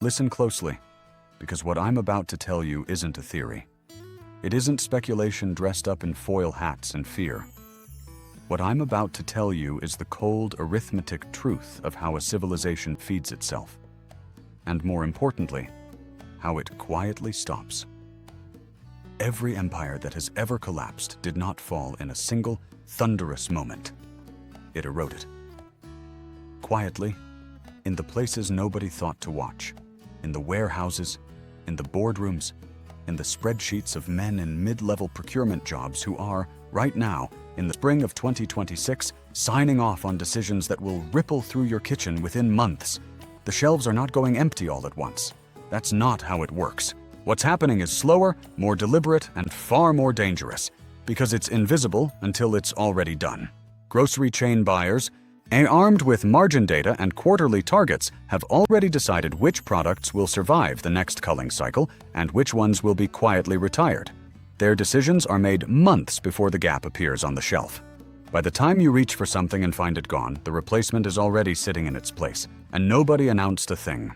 Listen closely, because what I'm about to tell you isn't a theory. It isn't speculation dressed up in foil hats and fear. What I'm about to tell you is the cold, arithmetic truth of how a civilization feeds itself. And more importantly, how it quietly stops. Every empire that has ever collapsed did not fall in a single, thunderous moment. It eroded. Quietly, in the places nobody thought to watch, in the warehouses, in the boardrooms, in the spreadsheets of men in mid-level procurement jobs who are, right now, in the spring of 2026, signing off on decisions that will ripple through your kitchen within months. The shelves are not going empty all at once. That's not how it works. What's happening is slower, more deliberate, and far more dangerous, because it's invisible until it's already done. Grocery chain buyers, armed with margin data and quarterly targets, have already decided which products will survive the next culling cycle and which ones will be quietly retired. Their decisions are made months before the gap appears on the shelf. By the time you reach for something and find it gone, the replacement is already sitting in its place, and nobody announced a thing.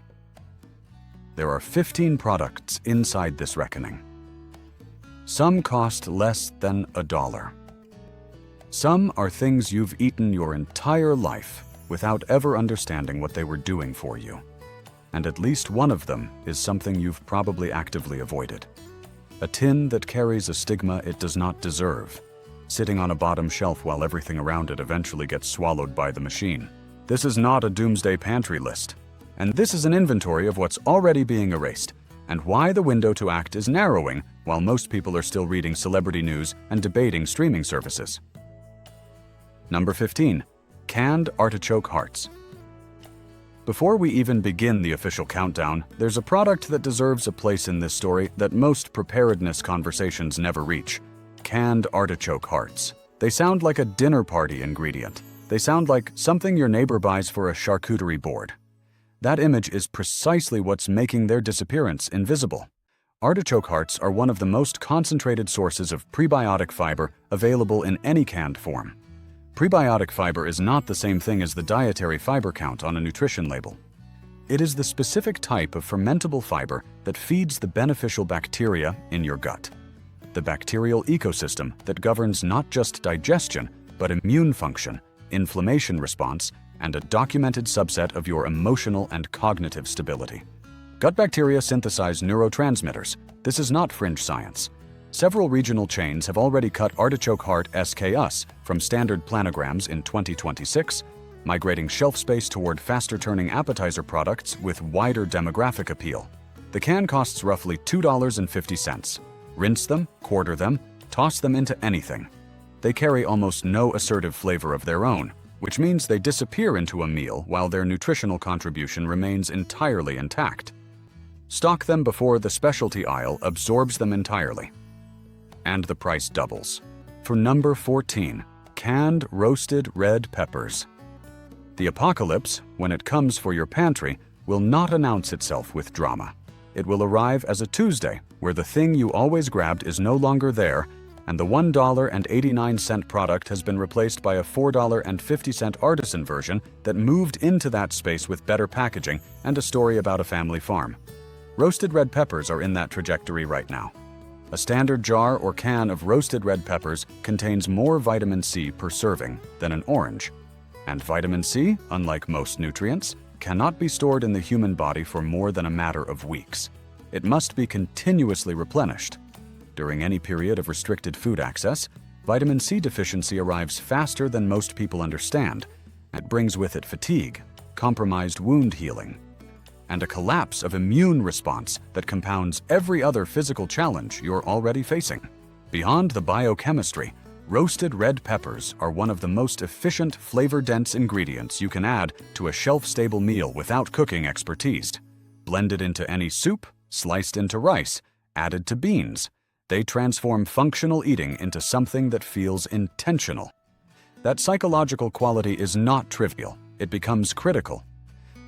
There are 15 products inside this reckoning. Some cost less than $1. Some are things you've eaten your entire life without ever understanding what they were doing for you. And at least one of them is something you've probably actively avoided. A tin that carries a stigma it does not deserve, sitting on a bottom shelf while everything around it eventually gets swallowed by the machine. This is not a doomsday pantry list, and this is an inventory of what's already being erased, and why the window to act is narrowing while most people are still reading celebrity news and debating streaming services. Number 15. Canned artichoke hearts. Before we even begin the official countdown, there's a product that deserves a place in this story that most preparedness conversations never reach. Canned artichoke hearts. They sound like a dinner party ingredient. They sound like something your neighbor buys for a charcuterie board. That image is precisely what's making their disappearance invisible. Artichoke hearts are one of the most concentrated sources of prebiotic fiber available in any canned form. Prebiotic fiber is not the same thing as the dietary fiber count on a nutrition label. It is the specific type of fermentable fiber that feeds the beneficial bacteria in your gut. The bacterial ecosystem that governs not just digestion, but immune function, inflammation response, and a documented subset of your emotional and cognitive stability. Gut bacteria synthesize neurotransmitters. This is not fringe science. Several regional chains have already cut artichoke heart SKUs from standard planograms in 2026, migrating shelf space toward faster-turning appetizer products with wider demographic appeal. The can costs roughly $2.50. Rinse them, quarter them, toss them into anything. They carry almost no assertive flavor of their own, which means they disappear into a meal while their nutritional contribution remains entirely intact. Stock them before the specialty aisle absorbs them entirely. And the price doubles. For number 14, canned roasted red peppers. The apocalypse, when it comes for your pantry, will not announce itself with drama. It will arrive as a Tuesday, where the thing you always grabbed is no longer there, and the $1.89 product has been replaced by a $4.50 artisan version that moved into that space with better packaging and a story about a family farm. Roasted red peppers are in that trajectory right now. A standard jar or can of roasted red peppers contains more vitamin C per serving than an orange. And vitamin C, unlike most nutrients, cannot be stored in the human body for more than a matter of weeks. It must be continuously replenished. During any period of restricted food access, vitamin C deficiency arrives faster than most people understand. It brings with it fatigue, compromised wound healing, and a collapse of immune response that compounds every other physical challenge you're already facing. Beyond the biochemistry, roasted red peppers are one of the most efficient, flavor-dense ingredients you can add to a shelf-stable meal without cooking expertise. Blended into any soup, sliced into rice, added to beans, they transform functional eating into something that feels intentional. That psychological quality is not trivial, it becomes critical.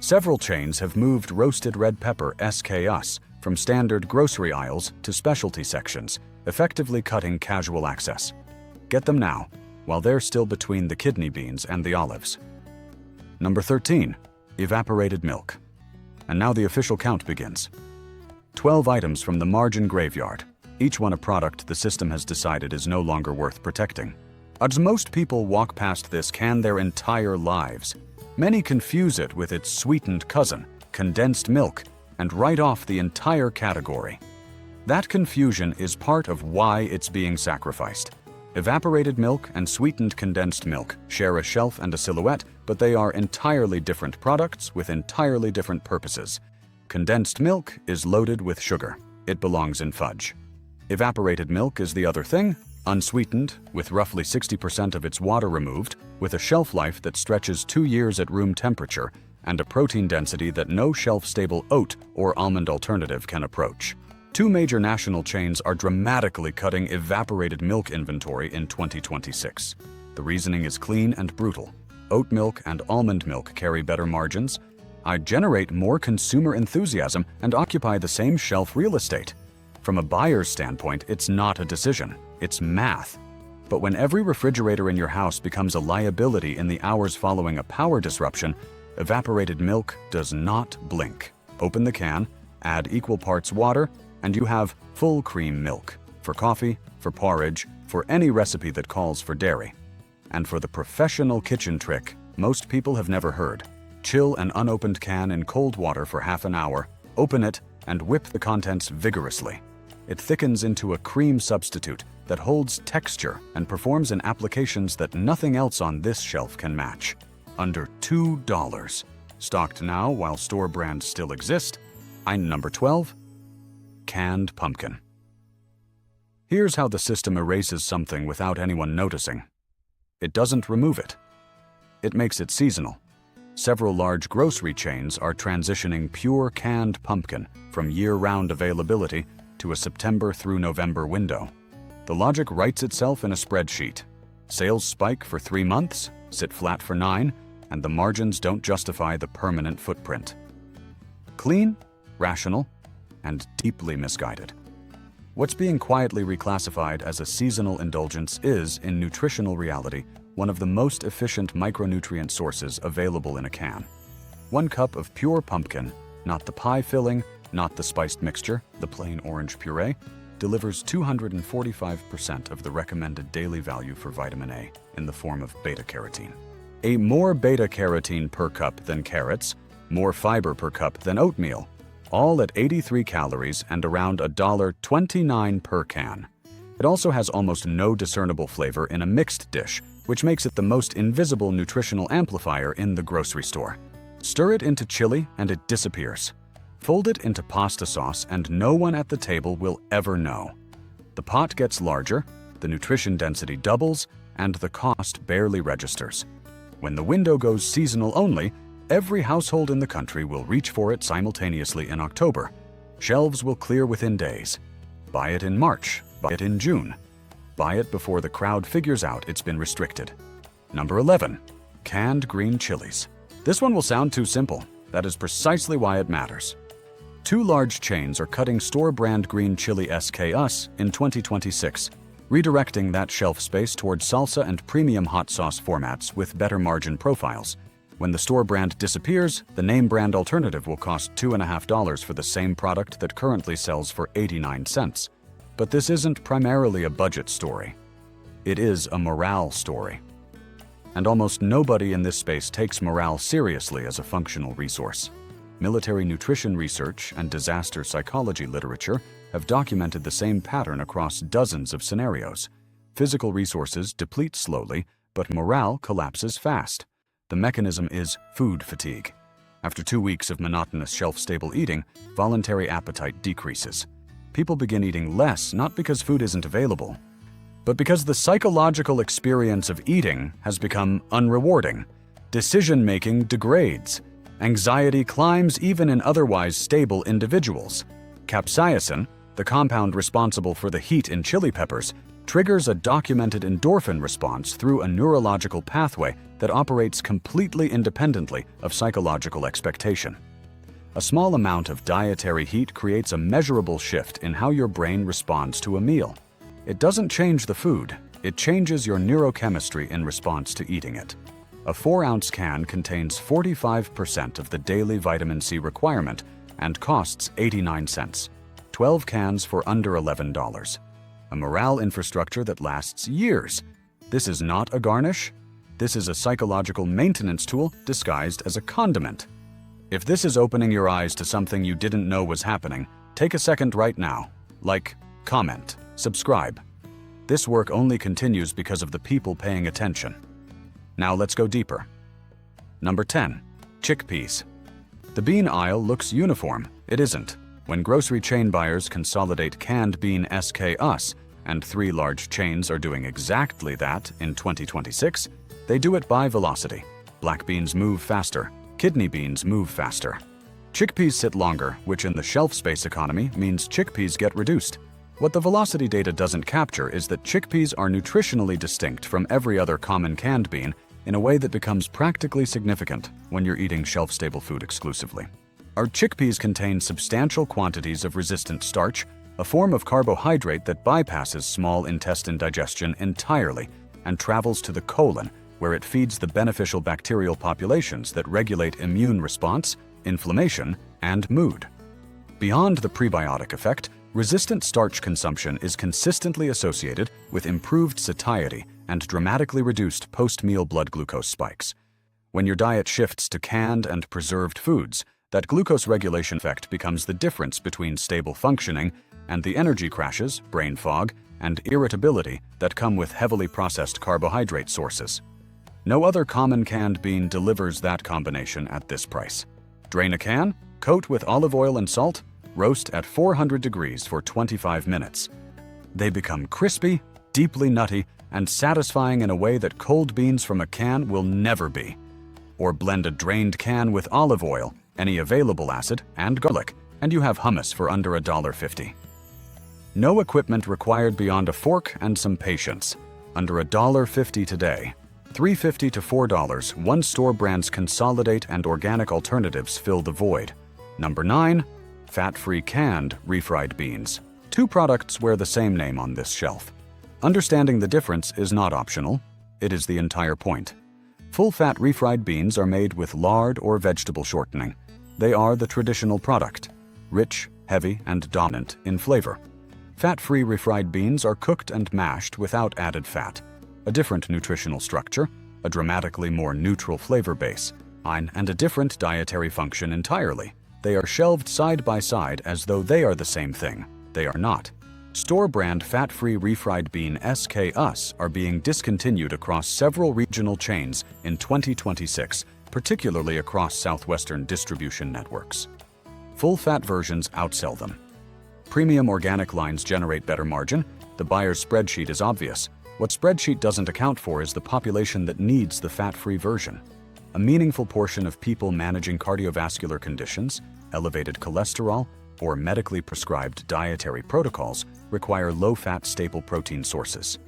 Several chains have moved roasted red pepper SKUs from standard grocery aisles to specialty sections, effectively cutting casual access. Get them now, while they're still between the kidney beans and the olives. Number 13. Evaporated milk. And now the official count begins. 12 items from the margin graveyard, each one a product the system has decided is no longer worth protecting. As most people walk past this can their entire lives, many confuse it with its sweetened cousin, condensed milk, and write off the entire category. That confusion is part of why it's being sacrificed. Evaporated milk and sweetened condensed milk share a shelf and a silhouette, but they are entirely different products with entirely different purposes. Condensed milk is loaded with sugar. It belongs in fudge. Evaporated milk is the other thing, unsweetened, with roughly 60% of its water removed, with a shelf life that stretches 2 years at room temperature, and a protein density that no shelf-stable oat or almond alternative can approach. 2 major national chains are dramatically cutting evaporated milk inventory in 2026. The reasoning is clean and brutal. Oat milk and almond milk carry better margins, generate more consumer enthusiasm, and occupy the same shelf real estate. From a buyer's standpoint, it's not a decision, it's math. But when every refrigerator in your house becomes a liability in the hours following a power disruption, evaporated milk does not blink. Open the can, add equal parts water, and you have full cream milk. For coffee, for porridge, for any recipe that calls for dairy. And for the professional kitchen trick most people have never heard. Chill an unopened can in cold water for half an hour, open it, and whip the contents vigorously. It thickens into a cream substitute that holds texture and performs in applications that nothing else on this shelf can match. Under $2. Stocked now while store brands still exist. Number 12. Canned pumpkin. Here's how the system erases something without anyone noticing. It doesn't remove it. It makes it seasonal. Several large grocery chains are transitioning pure canned pumpkin from year-round availability to a September through November window. The logic writes itself in a spreadsheet. Sales spike for 3 months, sit flat for 9, and the margins don't justify the permanent footprint. Clean, rational, and deeply misguided. What's being quietly reclassified as a seasonal indulgence is, in nutritional reality, one of the most efficient micronutrient sources available in a can. 1 cup of pure pumpkin, not the pie filling, not the spiced mixture, the plain orange puree, delivers 245% of the recommended daily value for vitamin A in the form of beta-carotene. More beta-carotene per cup than carrots, more fiber per cup than oatmeal, all at 83 calories and around $1.29 per can. It also has almost no discernible flavor in a mixed dish, which makes it the most invisible nutritional amplifier in the grocery store. Stir it into chili and it disappears. Fold it into pasta sauce and no one at the table will ever know. The pot gets larger, the nutrition density doubles, and the cost barely registers. When the window goes seasonal only, every household in the country will reach for it simultaneously in October. Shelves will clear within days. Buy it in March, buy it in June. Buy it before the crowd figures out it's been restricted. Number 11. Canned green chilies. This one will sound too simple. That is precisely why it matters. 2 large chains are cutting store-brand green chili SKUs in 2026, redirecting that shelf space towards salsa and premium hot sauce formats with better margin profiles. When the store brand disappears, the name brand alternative will cost $2.50 for the same product that currently sells for 89 cents. But this isn't primarily a budget story. It is a morale story. And almost nobody in this space takes morale seriously as a functional resource. Military nutrition research and disaster psychology literature have documented the same pattern across dozens of scenarios. Physical resources deplete slowly, but morale collapses fast. The mechanism is food fatigue. After 2 weeks of monotonous shelf-stable eating, voluntary appetite decreases. People begin eating less not because food isn't available, but because the psychological experience of eating has become unrewarding. Decision-making degrades. Anxiety climbs even in otherwise stable individuals. Capsaicin, the compound responsible for the heat in chili peppers, triggers a documented endorphin response through a neurological pathway that operates completely independently of psychological expectation. A small amount of dietary heat creates a measurable shift in how your brain responds to a meal. It doesn't change the food, it changes your neurochemistry in response to eating it. A 4-ounce can contains 45% of the daily vitamin C requirement and costs 89 cents. 12 cans for under $11. A morale infrastructure that lasts years. This is not a garnish. This is a psychological maintenance tool disguised as a condiment. If this is opening your eyes to something you didn't know was happening, take a second right now. Like, comment, subscribe. This work only continues because of the people paying attention. Now let's go deeper. Number 10. Chickpeas. The bean aisle looks uniform. It isn't. When grocery chain buyers consolidate canned bean SKUs, and 3 large chains are doing exactly that in 2026, they do it by velocity. Black beans move faster. Kidney beans move faster. Chickpeas sit longer, which in the shelf space economy means chickpeas get reduced. What the velocity data doesn't capture is that chickpeas are nutritionally distinct from every other common canned bean in a way that becomes practically significant when you're eating shelf-stable food exclusively. Our chickpeas contain substantial quantities of resistant starch, a form of carbohydrate that bypasses small intestine digestion entirely and travels to the colon, where it feeds the beneficial bacterial populations that regulate immune response, inflammation, and mood. Beyond the prebiotic effect, resistant starch consumption is consistently associated with improved satiety and dramatically reduced post-meal blood glucose spikes. When your diet shifts to canned and preserved foods, that glucose regulation effect becomes the difference between stable functioning and the energy crashes, brain fog, and irritability that come with heavily processed carbohydrate sources. No other common canned bean delivers that combination at this price. Drain a can, coat with olive oil and salt, roast at 400 degrees for 25 minutes. They become crispy, deeply nutty, and satisfying in a way that cold beans from a can will never be. Or blend a drained can with olive oil, any available acid, and garlic, and you have hummus for under $1.50. No equipment required beyond a fork and some patience. Under $1.50 today. $3.50 to $4, one store brand's consolidate and organic alternatives fill the void. Number 9. Fat-free canned refried beans. 2 products wear the same name on this shelf. Understanding the difference is not optional. It is the entire point. Full-fat refried beans are made with lard or vegetable shortening. They are the traditional product, rich, heavy, and dominant in flavor. Fat-free refried beans are cooked and mashed without added fat, a different nutritional structure, a dramatically more neutral flavor base, and a different dietary function entirely. They are shelved side by side as though they are the same thing. They are not. Store-brand fat-free refried bean SKUs are being discontinued across several regional chains in 2026, particularly across Southwestern distribution networks. Full-fat versions outsell them. Premium organic lines generate better margin. The buyer's spreadsheet is obvious. What spreadsheet doesn't account for is the population that needs the fat-free version. A meaningful portion of people managing cardiovascular conditions, elevated cholesterol, or medically prescribed dietary protocols require low-fat staple protein sources.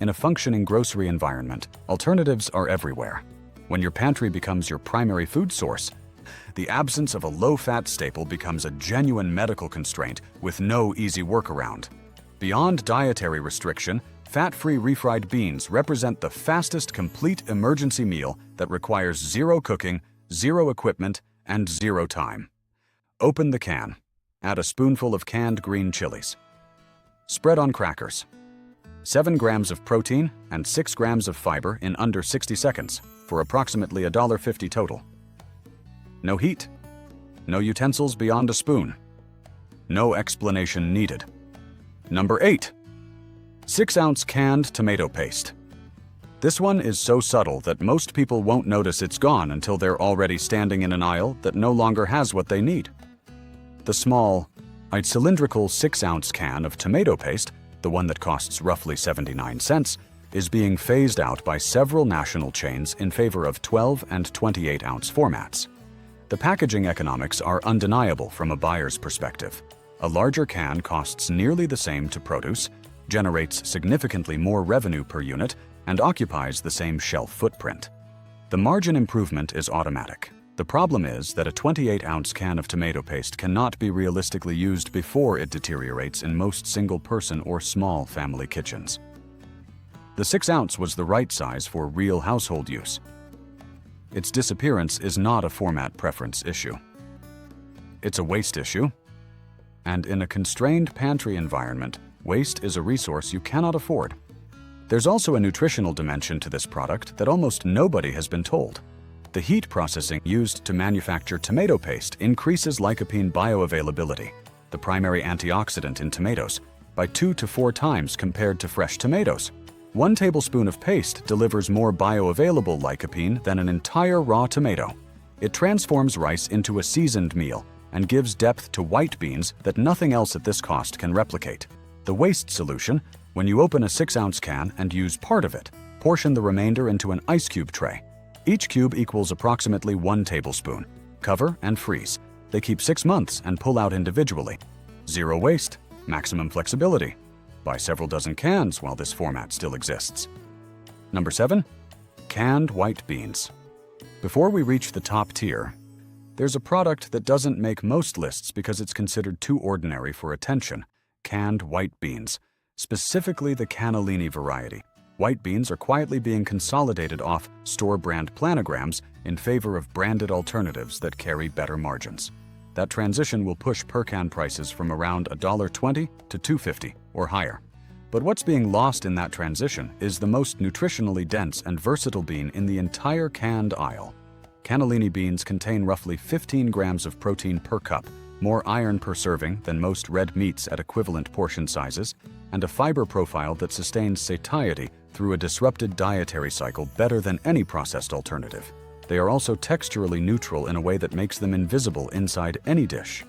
In a functioning grocery environment, alternatives are everywhere. When your pantry becomes your primary food source, the absence of a low-fat staple becomes a genuine medical constraint with no easy workaround. Beyond dietary restriction, fat-free refried beans represent the fastest complete emergency meal that requires zero cooking, zero equipment, and zero time. Open the can. Add a spoonful of canned green chilies. Spread on crackers. 7 grams of protein and 6 grams of fiber in under 60 seconds for approximately $1.50 total. No heat. No utensils beyond a spoon. No explanation needed. Number 8. 6-ounce canned tomato paste. This one is so subtle that most people won't notice it's gone until they're already standing in an aisle that no longer has what they need. The small, cylindrical 6-ounce can of tomato paste, the one that costs roughly 79 cents, is being phased out by several national chains in favor of 12 and 28-ounce formats. The packaging economics are undeniable from a buyer's perspective. A larger can costs nearly the same to produce, generates significantly more revenue per unit, and occupies the same shelf footprint. The margin improvement is automatic. The problem is that a 28-ounce can of tomato paste cannot be realistically used before it deteriorates in most single-person or small family kitchens. The 6-ounce was the right size for real household use. Its disappearance is not a format preference issue. It's a waste issue. And in a constrained pantry environment, waste is a resource you cannot afford. There's also a nutritional dimension to this product that almost nobody has been told. The heat processing used to manufacture tomato paste increases lycopene bioavailability, the primary antioxidant in tomatoes, by 2 to 4 times compared to fresh tomatoes. 1 tablespoon of paste delivers more bioavailable lycopene than an entire raw tomato. It transforms rice into a seasoned meal and gives depth to white beans that nothing else at this cost can replicate. The waste solution: when you open a 6-ounce can and use part of it, portion the remainder into an ice cube tray. Each cube equals approximately 1 tablespoon. Cover and freeze. They keep 6 months and pull out individually. Zero waste, maximum flexibility. Buy several dozen cans while this format still exists. Number 7. Canned white beans. Before we reach the top tier, there's a product that doesn't make most lists because it's considered too ordinary for attention: canned white beans, specifically the cannellini variety. White beans are quietly being consolidated off store-brand planograms in favor of branded alternatives that carry better margins. That transition will push per-can prices from around $1.20 to $2.50 or higher. But what's being lost in that transition is the most nutritionally dense and versatile bean in the entire canned aisle. Cannellini beans contain roughly 15 grams of protein per cup, more iron per serving than most red meats at equivalent portion sizes, and a fiber profile that sustains satiety through a disrupted dietary cycle better than any processed alternative. They are also texturally neutral in a way that makes them invisible inside any dish.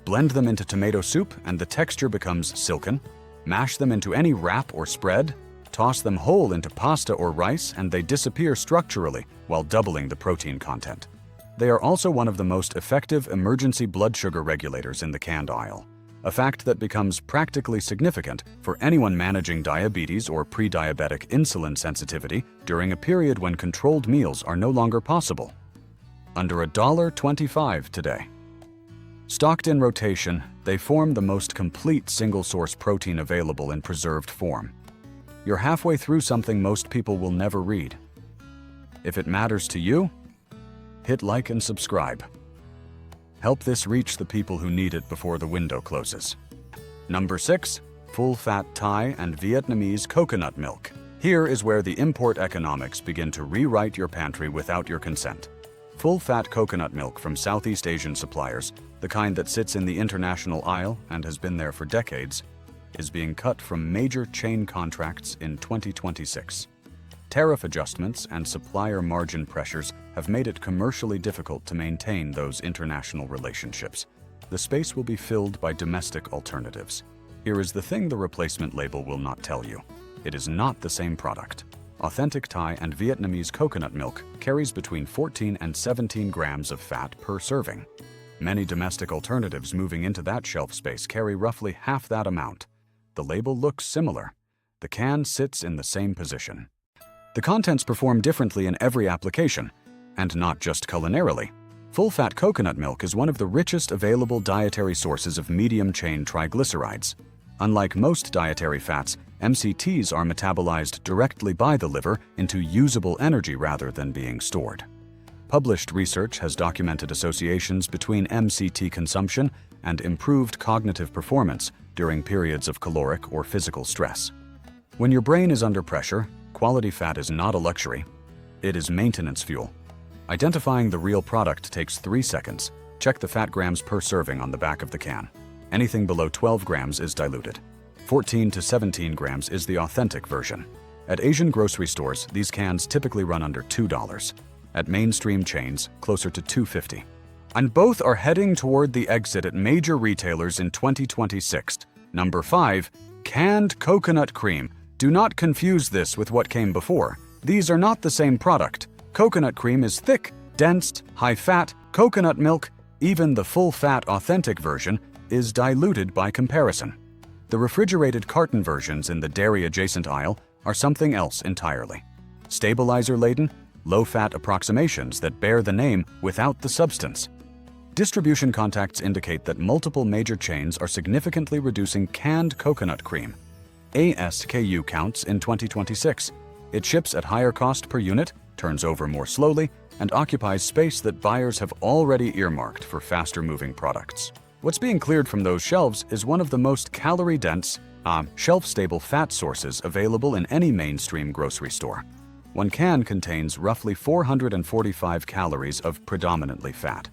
Blend them into tomato soup and the texture becomes silken. Mash them into any wrap or spread. Toss them whole into pasta or rice and they disappear structurally while doubling the protein content. They are also one of the most effective emergency blood sugar regulators in the canned aisle, a fact that becomes practically significant for anyone managing diabetes or pre-diabetic insulin sensitivity during a period when controlled meals are no longer possible. Under $1.25 today. Stocked in rotation, they form the most complete single-source protein available in preserved form. You're halfway through something most people will never read. If it matters to you, hit like and subscribe. Help this reach the people who need it before the window closes. Number 6. Full-fat Thai and Vietnamese coconut milk. Here is where the import economics begin to rewrite your pantry without your consent. Full-fat coconut milk from Southeast Asian suppliers, the kind that sits in the international aisle and has been there for decades, is being cut from major chain contracts in 2026. Tariff adjustments and supplier margin pressures have made it commercially difficult to maintain those international relationships. The space will be filled by domestic alternatives. Here is the thing the replacement label will not tell you. It is not the same product. Authentic Thai and Vietnamese coconut milk carries between 14 and 17 grams of fat per serving. Many domestic alternatives moving into that shelf space carry roughly half that amount. The label looks similar. The can sits in the same position. The contents perform differently in every application, and not just culinarily. Full-fat coconut milk is one of the richest available dietary sources of medium-chain triglycerides. Unlike most dietary fats, MCTs are metabolized directly by the liver into usable energy rather than being stored. Published research has documented associations between MCT consumption and improved cognitive performance during periods of caloric or physical stress. When your brain is under pressure, quality fat is not a luxury. It is maintenance fuel. Identifying the real product takes 3 seconds. Check the fat grams per serving on the back of the can. Anything below 12 grams is diluted. 14 to 17 grams is the authentic version. At Asian grocery stores, these cans typically run under $2. At mainstream chains, closer to $2.50. And both are heading toward the exit at major retailers in 2026. Number 5. Canned coconut cream. Do not confuse this with what came before. These are not the same product. Coconut cream is thick, dense, high-fat. Coconut milk, even the full-fat authentic version, is diluted by comparison. The refrigerated carton versions in the dairy-adjacent aisle are something else entirely. Stabilizer-laden, low-fat approximations that bear the name without the substance. Distribution contacts indicate that multiple major chains are significantly reducing canned coconut cream. ASKU counts in 2026. It ships at higher cost per unit, turns over more slowly, and occupies space that buyers have already earmarked for faster-moving products. What's being cleared from those shelves is one of the most calorie-dense, shelf-stable fat sources available in any mainstream grocery store. One can contains roughly 445 calories of predominantly fat.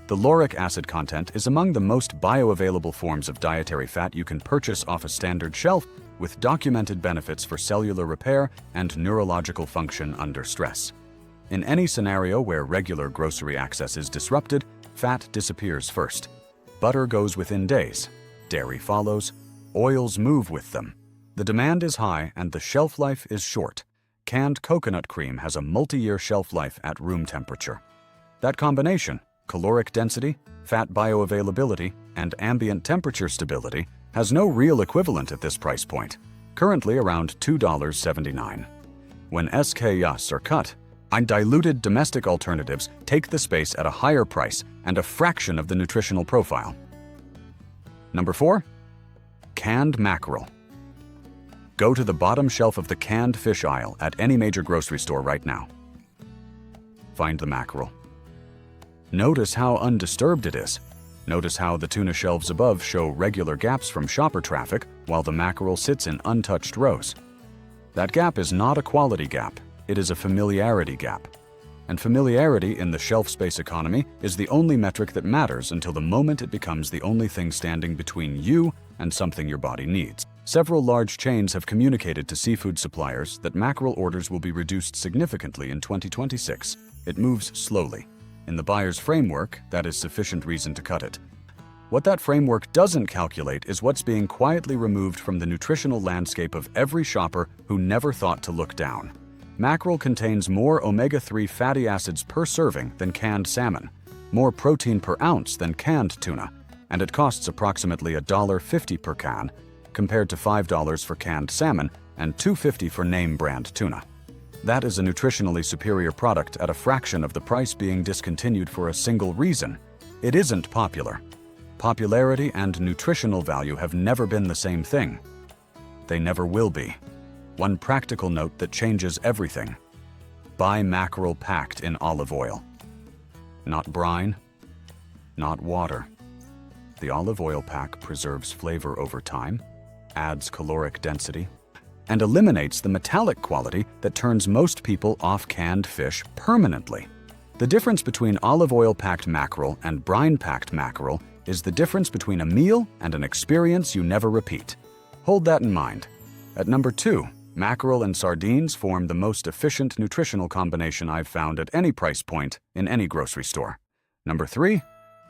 The lauric acid content is among the most bioavailable forms of dietary fat you can purchase off a standard shelf, with documented benefits for cellular repair and neurological function under stress. In any scenario where regular grocery access is disrupted, fat disappears first. Butter goes within days. Dairy follows. Oils move with them. The demand is high and the shelf life is short. Canned coconut cream has a multi-year shelf life at room temperature. That combination, caloric density, fat bioavailability, and ambient temperature stability, has no real equivalent at this price point, currently around $2.79. When SKUs are cut, undiluted domestic alternatives take the space at a higher price and a fraction of the nutritional profile. Number 4. Canned mackerel. Go to the bottom shelf of the canned fish aisle at any major grocery store right now. Find the mackerel. Notice how undisturbed it is. Notice how the tuna shelves above show regular gaps from shopper traffic while the mackerel sits in untouched rows. That gap is not a quality gap, it is a familiarity gap. And familiarity in the shelf space economy is the only metric that matters until the moment it becomes the only thing standing between you and something your body needs. Several large chains have communicated to seafood suppliers that mackerel orders will be reduced significantly in 2026. It moves slowly. In the buyer's framework, that is sufficient reason to cut it. What that framework doesn't calculate is what's being quietly removed from the nutritional landscape of every shopper who never thought to look down. Mackerel contains more omega-3 fatty acids per serving than canned salmon, more protein per ounce than canned tuna, and it costs approximately $1.50 per can, compared to $5 for canned salmon and $2.50 for name-brand tuna. That is a nutritionally superior product at a fraction of the price being discontinued for a single reason. It isn't popular. Popularity and nutritional value have never been the same thing. They never will be. One practical note that changes everything. Buy mackerel packed in olive oil. Not brine, not water. The olive oil pack preserves flavor over time, adds caloric density, and eliminates the metallic quality that turns most people off canned fish permanently. The difference between olive oil-packed mackerel and brine-packed mackerel is the difference between a meal and an experience you never repeat. Hold that in mind. At number 2, mackerel and sardines form the most efficient nutritional combination I've found at any price point in any grocery store. Number 3,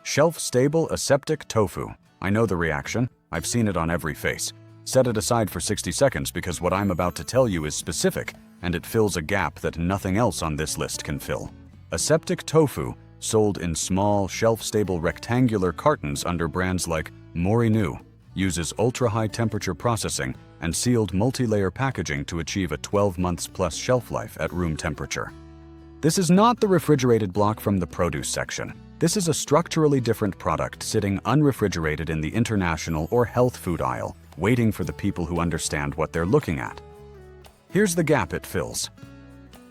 shelf-stable aseptic tofu. I know the reaction. I've seen it on every face. Set it aside for 60 seconds because what I'm about to tell you is specific, and it fills a gap that nothing else on this list can fill. Aseptic tofu, sold in small, shelf-stable rectangular cartons under brands like Morinu, uses ultra-high temperature processing and sealed multi-layer packaging to achieve a 12 months plus shelf life at room temperature. This is not the refrigerated block from the produce section. This is a structurally different product sitting unrefrigerated in the international or health food aisle, waiting for the people who understand what they're looking at. Here's the gap it fills.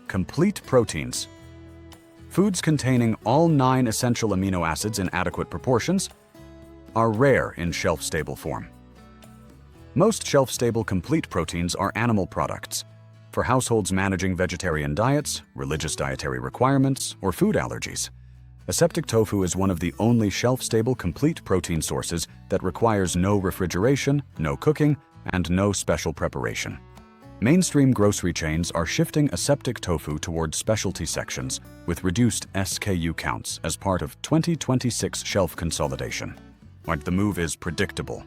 Complete proteins. Foods containing all 9 essential amino acids in adequate proportions are rare in shelf-stable form. Most shelf-stable complete proteins are animal products. For households managing vegetarian diets, religious dietary requirements, or food allergies, aseptic tofu is one of the only shelf-stable complete protein sources that requires no refrigeration, no cooking, and no special preparation. Mainstream grocery chains are shifting aseptic tofu towards specialty sections with reduced SKU counts as part of 2026 shelf consolidation. But the move is predictable.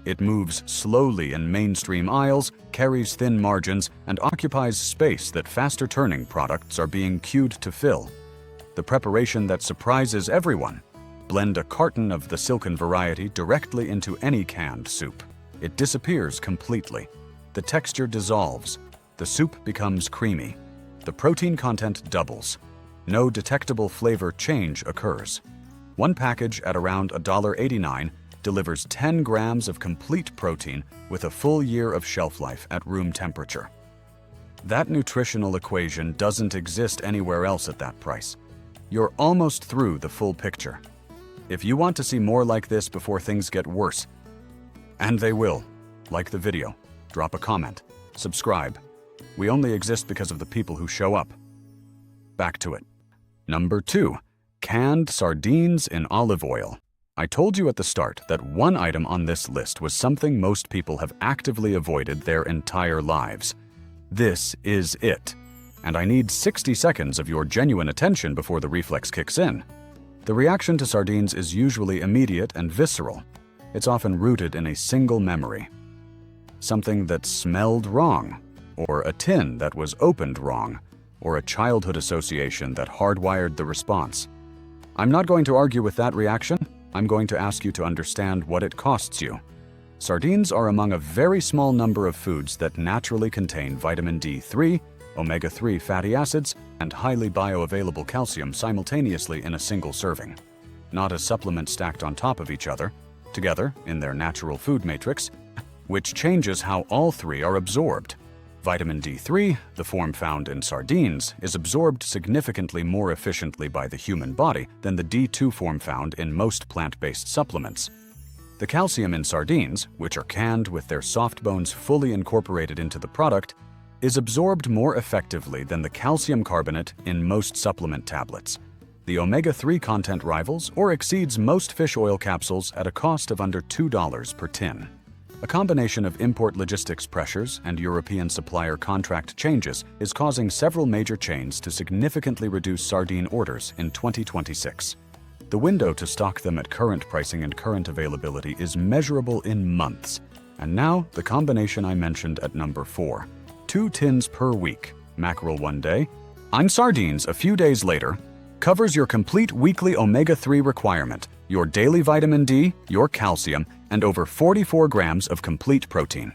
It moves slowly in mainstream aisles, carries thin margins, and occupies space that faster-turning products are being queued to fill. The preparation that surprises everyone. Blend a carton of the silken variety directly into any canned soup. It disappears completely. The texture dissolves. The soup becomes creamy. The protein content doubles. No detectable flavor change occurs. One package at around $1.89 delivers 10 grams of complete protein with a full year of shelf life at room temperature. That nutritional equation doesn't exist anywhere else at that price. You're almost through the full picture. If you want to see more like this before things get worse, and they will, like the video, drop a comment, subscribe. We only exist because of the people who show up. Back to it. Number 2, canned sardines in olive oil. I told you at the start that one item on this list was something most people have actively avoided their entire lives. This is it. And I need 60 seconds of your genuine attention before the reflex kicks in. The reaction to sardines is usually immediate and visceral. It's often rooted in a single memory. Something that smelled wrong, or a tin that was opened wrong, or a childhood association that hardwired the response. I'm not going to argue with that reaction. I'm going to ask you to understand what it costs you. Sardines are among a very small number of foods that naturally contain vitamin D3, omega-3 fatty acids, and highly bioavailable calcium simultaneously in a single serving. Not as supplements stacked on top of each other, together in their natural food matrix, which changes how all three are absorbed. Vitamin D3, the form found in sardines, is absorbed significantly more efficiently by the human body than the D2 form found in most plant-based supplements. The calcium in sardines, which are canned with their soft bones fully incorporated into the product, is absorbed more effectively than the calcium carbonate in most supplement tablets. The omega-3 content rivals or exceeds most fish oil capsules at a cost of under $2 per tin. A combination of import logistics pressures and European supplier contract changes is causing several major chains to significantly reduce sardine orders in 2026. The window to stock them at current pricing and current availability is measurable in months. And now, the combination I mentioned at number 4. 2 tins per week, mackerel one day, and sardines a few days later, covers your complete weekly omega-3 requirement, your daily vitamin D, your calcium, and over 44 grams of complete protein.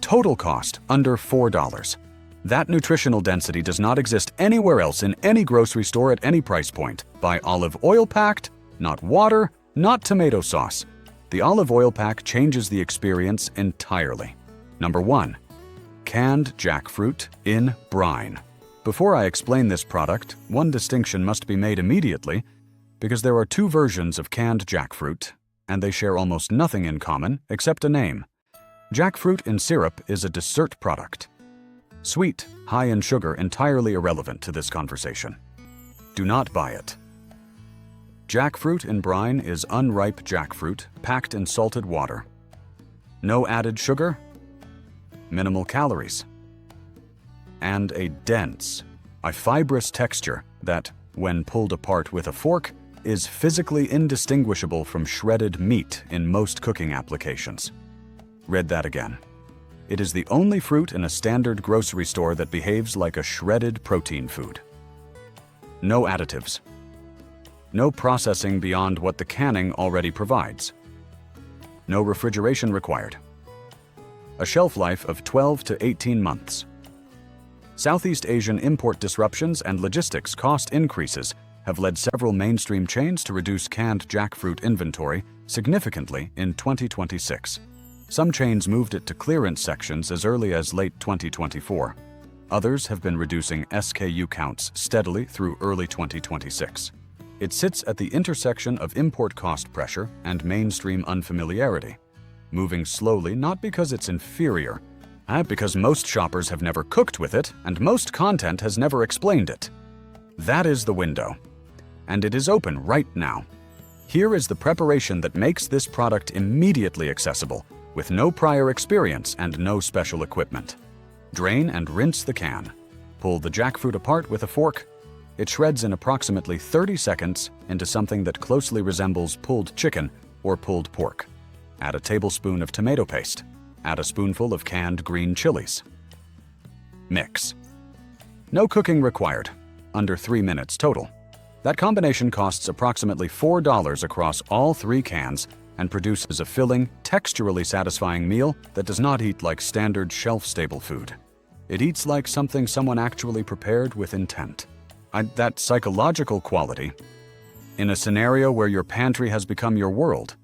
Total cost under $4. That nutritional density does not exist anywhere else in any grocery store at any price point. Buy olive oil packed, not water, not tomato sauce. The olive oil pack changes the experience entirely. Number 1. Canned jackfruit in brine. Before I explain this product, one distinction must be made immediately, because there are 2 versions of canned jackfruit, and they share almost nothing in common except a name. Jackfruit in syrup is a dessert product. Sweet, high in sugar, entirely irrelevant to this conversation. Do not buy it. Jackfruit in brine is unripe jackfruit packed in salted water. No added sugar, minimal calories, and a dense, fibrous texture that, when pulled apart with a fork, is physically indistinguishable from shredded meat in most cooking applications. Read that again. It is the only fruit in a standard grocery store that behaves like a shredded protein food. No additives. No processing beyond what the canning already provides. No refrigeration required. A shelf life of 12 to 18 months. Southeast Asian import disruptions and logistics cost increases have led several mainstream chains to reduce canned jackfruit inventory significantly in 2026. Some chains moved it to clearance sections as early as late 2024. Others have been reducing SKU counts steadily through early 2026. It sits at the intersection of import cost pressure and mainstream unfamiliarity, moving slowly not because it's inferior, but because most shoppers have never cooked with it and most content has never explained it. That is the window, and it is open right now. Here is the preparation that makes this product immediately accessible, with no prior experience and no special equipment. Drain and rinse the can. Pull the jackfruit apart with a fork. It shreds in approximately 30 seconds into something that closely resembles pulled chicken or pulled pork. Add a tablespoon of tomato paste. Add a spoonful of canned green chilies. Mix. No cooking required. Under 3 minutes total. That combination costs approximately $4 across all 3 cans and produces a filling, texturally satisfying meal that does not eat like standard shelf-stable food. It eats like something someone actually prepared with intent. That psychological quality, in a scenario where your pantry has become your world,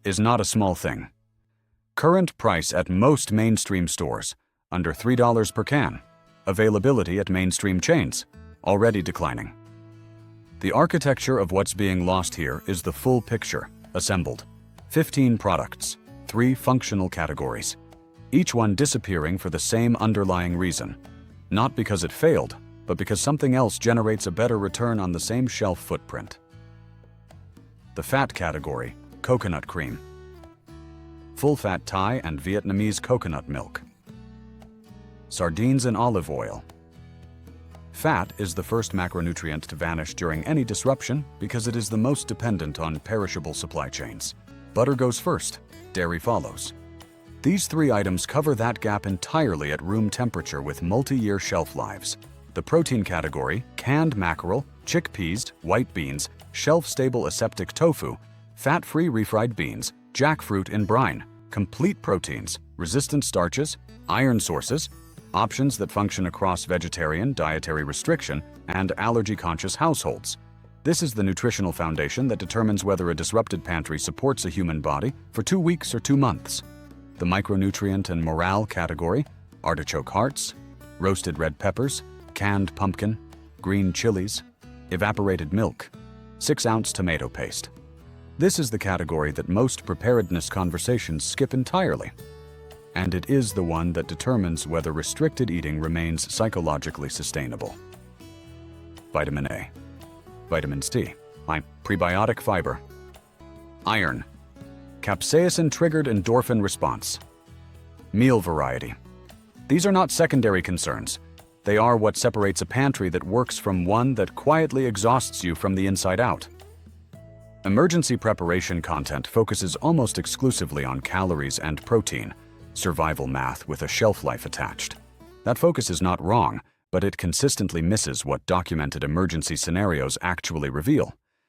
is not a small thing. Current price at most mainstream stores, under $3 per can. Availability at mainstream chains, already declining. The architecture of what's being lost here is the full picture, assembled. 15 products, 3 functional categories, each one disappearing for the same underlying reason. Not because it failed, but because something else generates a better return on the same shelf footprint. The fat category, coconut cream. Full-fat Thai and Vietnamese coconut milk. Sardines and olive oil. Fat is the first macronutrient to vanish during any disruption because it is the most dependent on perishable supply chains. Butter goes first, dairy follows. These 3 items cover that gap entirely at room temperature with multi-year shelf lives. The protein category, canned mackerel, chickpeas, white beans, shelf-stable aseptic tofu, fat-free refried beans, jackfruit in brine, complete proteins, resistant starches, iron sources, options that function across vegetarian, dietary restriction, and allergy-conscious households. This is the nutritional foundation that determines whether a disrupted pantry supports a human body for 2 weeks or 2 months. The micronutrient and morale category, artichoke hearts, roasted red peppers, canned pumpkin, green chilies, evaporated milk, 6-ounce tomato paste. This is the category that most preparedness conversations skip entirely. And it is the one that determines whether restricted eating remains psychologically sustainable. Vitamin A, vitamin C, prebiotic fiber, iron, capsaicin-triggered endorphin response, meal variety. These are not secondary concerns. They are what separates a pantry that works from one that quietly exhausts you from the inside out. Emergency preparation content focuses almost exclusively on calories and protein, survival math with a shelf life attached. That focus is not wrong, but it consistently misses what documented emergency scenarios actually reveal.